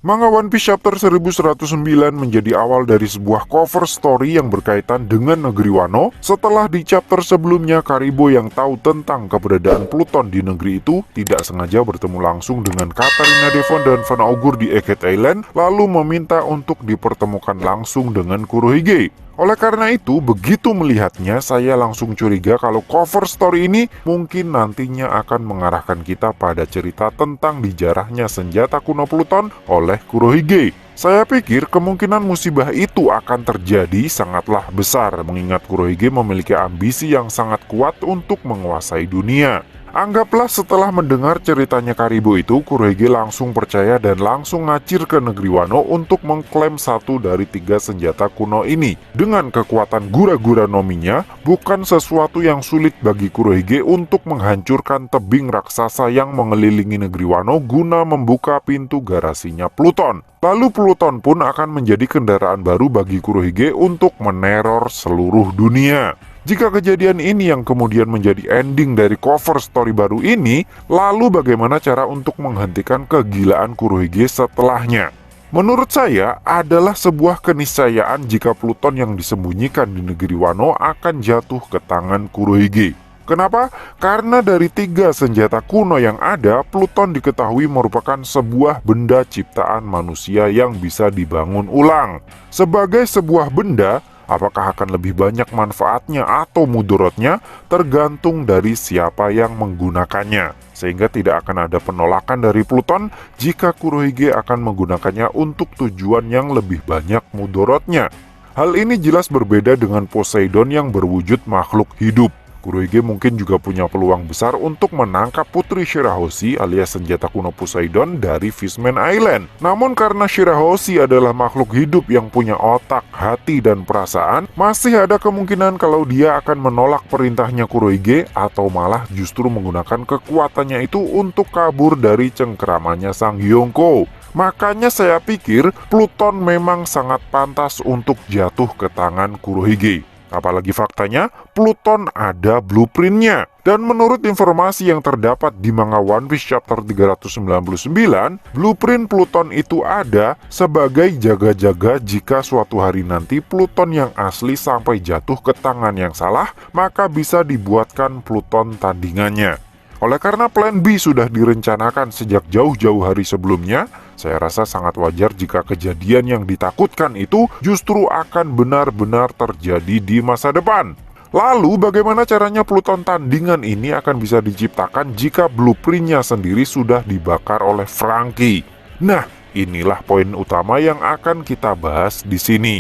Manga One Piece Chapter 1109 menjadi awal dari sebuah cover story yang berkaitan dengan negeri Wano. Setelah di chapter sebelumnya, Karibo yang tahu tentang keberadaan Pluton di negeri itu tidak sengaja bertemu langsung dengan Katarina Devon dan Van Augur di Egghead Island, lalu meminta untuk dipertemukan langsung dengan Kurohige. Oleh karena itu, begitu melihatnya, saya langsung curiga kalau cover story ini mungkin nantinya akan mengarahkan kita pada cerita tentang dijarahnya senjata kuno Pluton oleh Kurohige. Saya pikir kemungkinan musibah itu akan terjadi sangatlah besar, mengingat Kurohige memiliki ambisi yang sangat kuat untuk menguasai dunia. Anggaplah setelah mendengar ceritanya Karibo itu, Kurohige langsung percaya dan langsung ngacir ke negeri Wano untuk mengklaim satu dari 3 senjata kuno ini. Dengan kekuatan Gura-Gura Nominya, bukan sesuatu yang sulit bagi Kurohige untuk menghancurkan tebing raksasa yang mengelilingi negeri Wano guna membuka pintu garasinya Pluton. Lalu Pluton pun akan menjadi kendaraan baru bagi Kurohige untuk meneror seluruh dunia. Jika kejadian ini yang kemudian menjadi ending dari cover story baru ini, lalu bagaimana cara untuk menghentikan kegilaan Kurohige setelahnya? Menurut saya, adalah sebuah keniscayaan jika Pluton yang disembunyikan di negeri Wano akan jatuh ke tangan Kurohige. Kenapa? Karena dari 3 senjata kuno yang ada, Pluton diketahui merupakan sebuah benda ciptaan manusia yang bisa dibangun ulang. Sebagai sebuah benda, apakah akan lebih banyak manfaatnya atau mudorotnya tergantung dari siapa yang menggunakannya. Sehingga tidak akan ada penolakan dari Pluton jika Kurohige akan menggunakannya untuk tujuan yang lebih banyak mudorotnya. Hal ini jelas berbeda dengan Poseidon yang berwujud makhluk hidup. Kurohige mungkin juga punya peluang besar untuk menangkap Putri Shirahoshi alias senjata kuno Poseidon dari Fishman Island. Namun karena Shirahoshi adalah makhluk hidup yang punya otak, hati, dan perasaan, masih ada kemungkinan kalau dia akan menolak perintahnya Kurohige atau malah justru menggunakan kekuatannya itu untuk kabur dari cengkeramannya Sang Hyongko. Makanya saya pikir Pluton memang sangat pantas untuk jatuh ke tangan Kurohige. Apalagi faktanya, Pluton ada blueprintnya. Dan menurut informasi yang terdapat di manga One Piece Chapter 399, blueprint Pluton itu ada sebagai jaga-jaga jika suatu hari nanti Pluton yang asli sampai jatuh ke tangan yang salah, maka bisa dibuatkan Pluton tandingannya. Oleh karena plan B sudah direncanakan sejak jauh-jauh hari sebelumnya, saya rasa sangat wajar jika kejadian yang ditakutkan itu justru akan benar-benar terjadi di masa depan. Lalu bagaimana caranya Pluton tandingan ini akan bisa diciptakan jika blueprintnya sendiri sudah dibakar oleh Franky? Nah, inilah poin utama yang akan kita bahas di sini.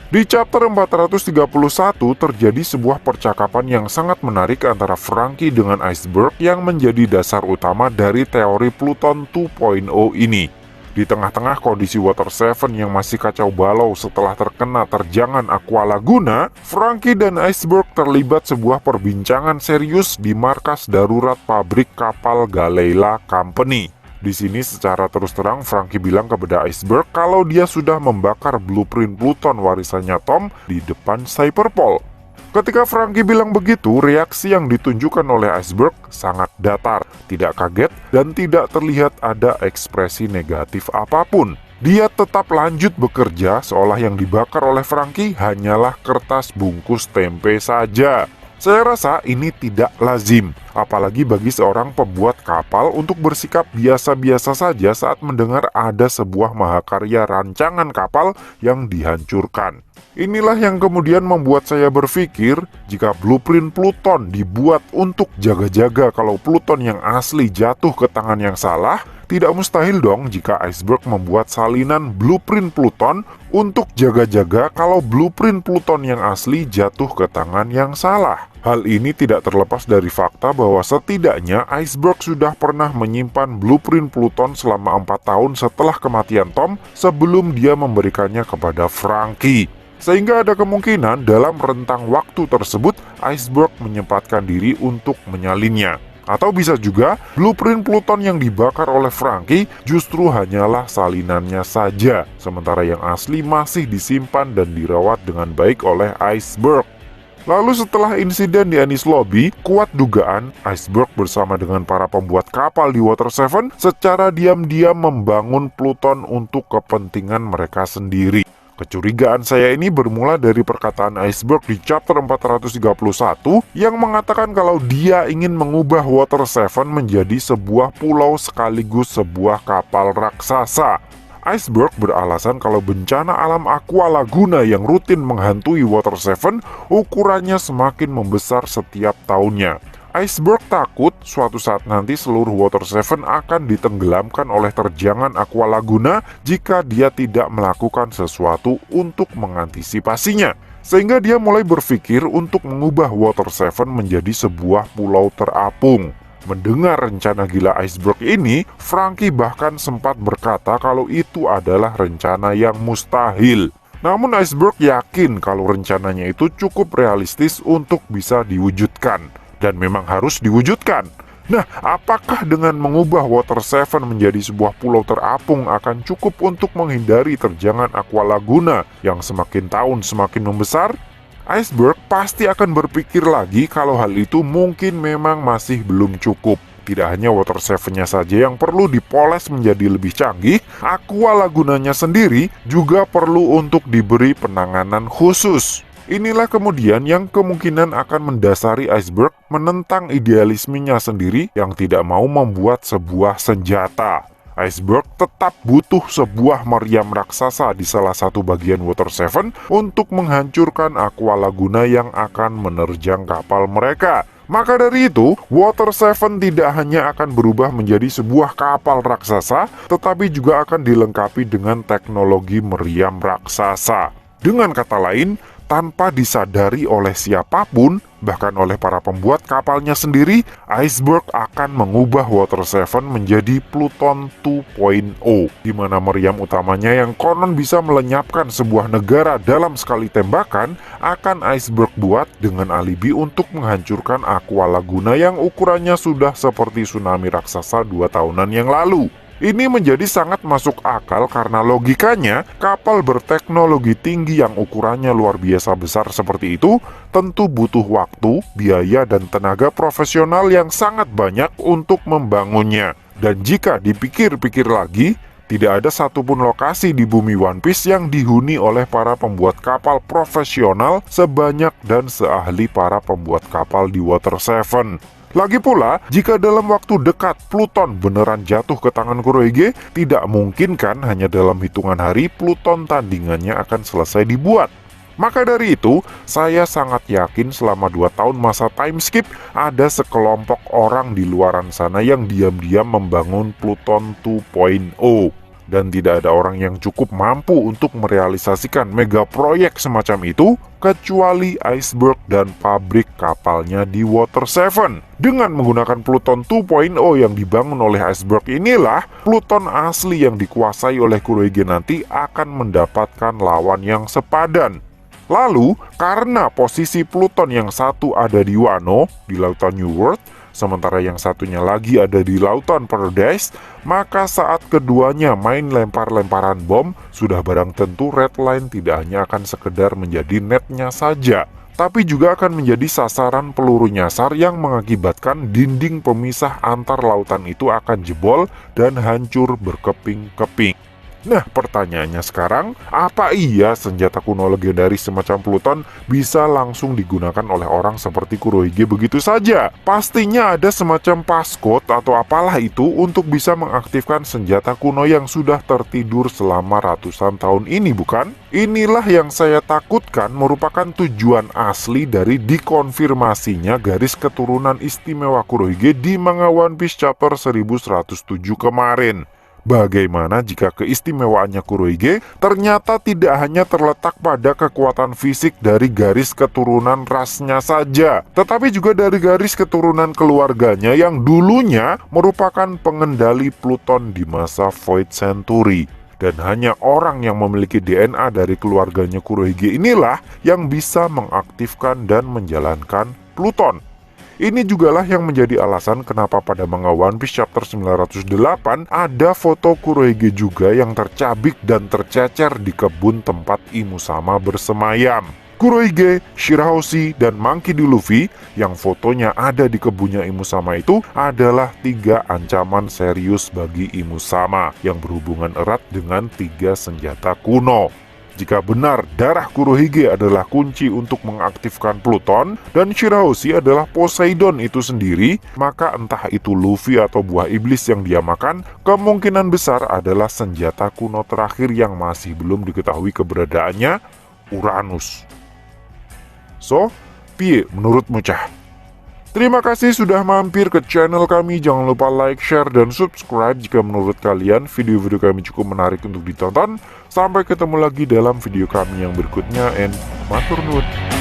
Di chapter 431 terjadi sebuah percakapan yang sangat menarik antara Franky dengan Iceberg yang menjadi dasar utama dari teori Pluton 2.0 ini. Di tengah-tengah kondisi Water 7 yang masih kacau balau setelah terkena terjangan Aqua Laguna, Franky dan Iceberg terlibat sebuah perbincangan serius di markas darurat pabrik kapal Galeila Company. Di sini secara terus terang Franky bilang kepada Iceberg kalau dia sudah membakar blueprint Pluton warisannya Tom di depan Cyberpol. Ketika Franky bilang begitu, reaksi yang ditunjukkan oleh Iceberg sangat datar, tidak kaget, dan tidak terlihat ada ekspresi negatif apapun. Dia tetap lanjut bekerja seolah yang dibakar oleh Franky hanyalah kertas bungkus tempe saja. Saya rasa ini tidak lazim, apalagi bagi seorang pembuat kapal untuk bersikap biasa-biasa saja saat mendengar ada sebuah mahakarya rancangan kapal yang dihancurkan. Inilah yang kemudian membuat saya berpikir, jika blueprint Pluton dibuat untuk jaga-jaga kalau Pluton yang asli jatuh ke tangan yang salah, tidak mustahil dong jika Iceberg membuat salinan blueprint Pluton untuk jaga-jaga kalau blueprint Pluton yang asli jatuh ke tangan yang salah. Hal ini tidak terlepas dari fakta bahwa setidaknya Iceberg sudah pernah menyimpan blueprint Pluton selama 4 tahun setelah kematian Tom sebelum dia memberikannya kepada Franky. Sehingga ada kemungkinan dalam rentang waktu tersebut Iceberg menyempatkan diri untuk menyalinnya. Atau bisa juga blueprint Pluton yang dibakar oleh Franky justru hanyalah salinannya saja, sementara yang asli masih disimpan dan dirawat dengan baik oleh Iceberg. Lalu setelah insiden di Enies Lobby, kuat dugaan Iceberg bersama dengan para pembuat kapal di Water 7 secara diam-diam membangun Pluton untuk kepentingan mereka sendiri. Kecurigaan saya ini bermula dari perkataan Iceberg di chapter 431 yang mengatakan kalau dia ingin mengubah Water 7 menjadi sebuah pulau sekaligus sebuah kapal raksasa. Iceberg beralasan kalau bencana alam Aqua Laguna yang rutin menghantui Water 7 ukurannya semakin membesar setiap tahunnya. Iceberg takut suatu saat nanti seluruh Water 7 akan ditenggelamkan oleh terjangan Aqua Laguna jika dia tidak melakukan sesuatu untuk mengantisipasinya. Sehingga dia mulai berpikir untuk mengubah Water 7 menjadi sebuah pulau terapung. Mendengar rencana gila Iceberg ini, Franky bahkan sempat berkata kalau itu adalah rencana yang mustahil. Namun Iceberg yakin kalau rencananya itu cukup realistis untuk bisa diwujudkan. Dan memang harus diwujudkan. Nah, apakah dengan mengubah Water 7 menjadi sebuah pulau terapung akan cukup untuk menghindari terjangan Aqua Laguna yang semakin tahun semakin membesar? Iceberg pasti akan berpikir lagi kalau hal itu mungkin memang masih belum cukup. Tidak hanya Water 7-nya saja yang perlu dipoles menjadi lebih canggih, Aqua Lagunanya sendiri juga perlu untuk diberi penanganan khusus. Inilah kemudian yang kemungkinan akan mendasari Iceberg menentang idealismenya sendiri yang tidak mau membuat sebuah senjata. Iceberg tetap butuh sebuah meriam raksasa di salah satu bagian Water 7 untuk menghancurkan Aqua Laguna yang akan menerjang kapal mereka. Maka dari itu, Water 7 tidak hanya akan berubah menjadi sebuah kapal raksasa, tetapi juga akan dilengkapi dengan teknologi meriam raksasa. Dengan kata lain, tanpa disadari oleh siapapun, bahkan oleh para pembuat kapalnya sendiri, Iceberg akan mengubah Water 7 menjadi Pluton 2.0, di mana meriam utamanya yang konon bisa melenyapkan sebuah negara dalam sekali tembakan, akan Iceberg buat dengan alibi untuk menghancurkan Aqua Laguna yang ukurannya sudah seperti tsunami raksasa 2 tahunan yang lalu. Ini menjadi sangat masuk akal karena logikanya kapal berteknologi tinggi yang ukurannya luar biasa besar seperti itu tentu butuh waktu, biaya, dan tenaga profesional yang sangat banyak untuk membangunnya. Dan jika dipikir-pikir lagi, tidak ada satupun lokasi di bumi One Piece yang dihuni oleh para pembuat kapal profesional sebanyak dan seahli para pembuat kapal di Water 7. Lagi pula, jika dalam waktu dekat Pluton beneran jatuh ke tangan Kurohige, tidak mungkin kan hanya dalam hitungan hari Pluton tandingannya akan selesai dibuat. Maka dari itu, saya sangat yakin selama 2 tahun masa time skip, ada sekelompok orang di luaran sana yang diam-diam membangun Pluton 2.0. Dan tidak ada orang yang cukup mampu untuk merealisasikan mega proyek semacam itu, kecuali Iceberg dan pabrik kapalnya di Water 7. Dengan menggunakan Pluton 2.0 yang dibangun oleh Iceberg inilah, Pluton asli yang dikuasai oleh Kurohige nanti akan mendapatkan lawan yang sepadan. Lalu, karena posisi Pluton yang satu ada di Wano, di lautan New World, sementara yang satunya lagi ada di lautan Paradise, maka saat keduanya main lempar-lemparan bom, sudah barang tentu Red Line tidak hanya akan sekedar menjadi netnya saja, tapi juga akan menjadi sasaran peluru nyasar yang mengakibatkan dinding pemisah antar lautan itu akan jebol dan hancur berkeping-keping. Nah, pertanyaannya sekarang, apa iya senjata kuno legendaris semacam Pluton bisa langsung digunakan oleh orang seperti Kurohige begitu saja? Pastinya ada semacam passcode atau apalah itu untuk bisa mengaktifkan senjata kuno yang sudah tertidur selama ratusan tahun ini, bukan? Inilah yang saya takutkan merupakan tujuan asli dari dikonfirmasinya garis keturunan istimewa Kurohige di manga One Piece chapter 1107 kemarin. Bagaimana jika keistimewaannya Kurohige ternyata tidak hanya terletak pada kekuatan fisik dari garis keturunan rasnya saja, tetapi juga dari garis keturunan keluarganya yang dulunya merupakan pengendali Pluton di masa Void Century. Dan hanya orang yang memiliki DNA dari keluarganya Kurohige inilah yang bisa mengaktifkan dan menjalankan Pluton. Ini jugalah yang menjadi alasan kenapa pada manga One Piece chapter 908 ada foto Kurohige juga yang tercabik dan tercecer di kebun tempat Imusama bersemayam. Kurohige, Shirahoshi, dan Monkey D. Luffy yang fotonya ada di kebunnya Imusama itu adalah 3 ancaman serius bagi Imusama yang berhubungan erat dengan 3 senjata kuno. Jika benar darah Kurohige adalah kunci untuk mengaktifkan Pluton dan Shirahoshi adalah Poseidon itu sendiri, maka entah itu Luffy atau buah iblis yang dia makan, kemungkinan besar adalah senjata kuno terakhir yang masih belum diketahui keberadaannya, Uranus. So, piye menurutmu cah? Terima kasih sudah mampir ke channel kami. Jangan lupa like, share, dan subscribe jika menurut kalian video-video kami cukup menarik untuk ditonton. Sampai ketemu lagi dalam video kami yang berikutnya, and matur nuwun.